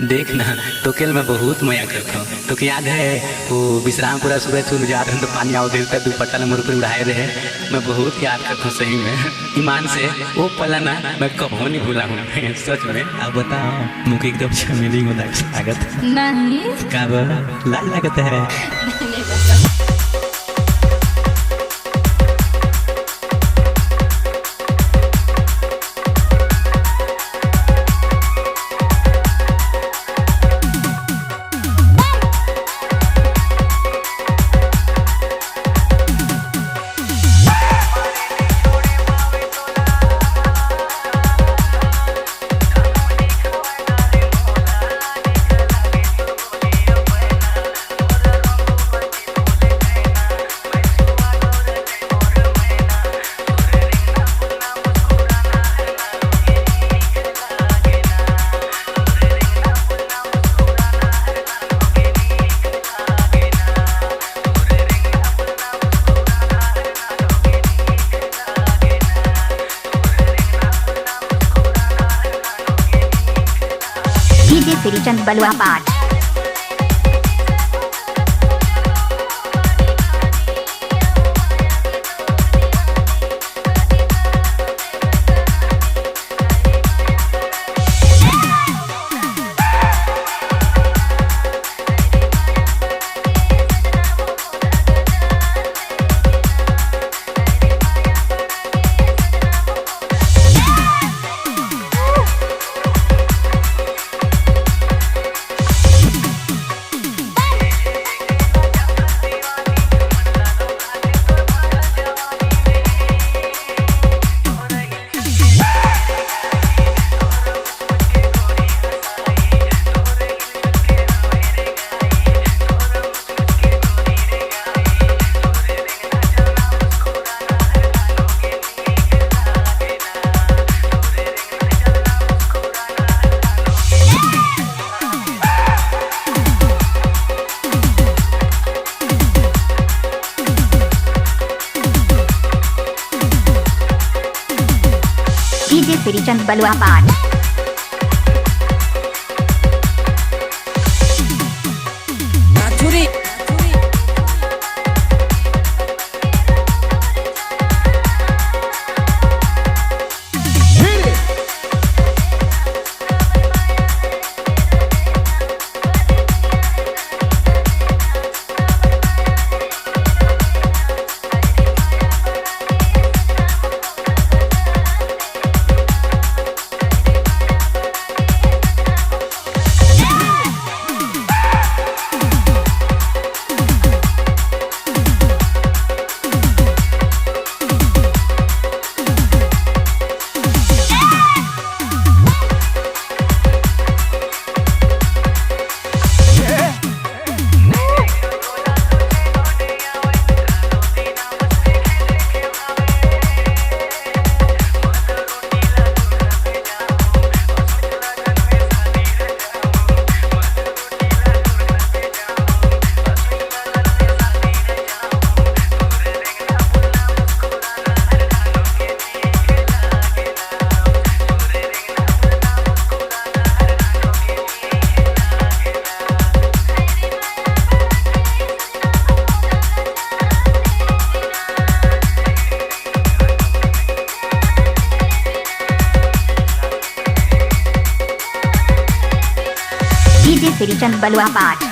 देखना तो केल मैं बहुत मया करता हूँ। तो क्या याद है वो विश्रामपुरा सूरज सूर्य जाते हैं तो पानी आओ देता दुपट्टा ने मुझ पर उड़ाए रहे। मैं बहुत याद करता हूँ सही में ईमान से वो पला ना मैं कभी नहीं भूला हूँ सच में। अब बताओ मुझे एकदम चमेली में स्वागत नहीं कब लाज लागत है। डीजे श्रीचंद बलुआ पाठ। डीजे श्रीचंद बलुआ पाठ। डीजे श्रीचंद बलुआ पाठ।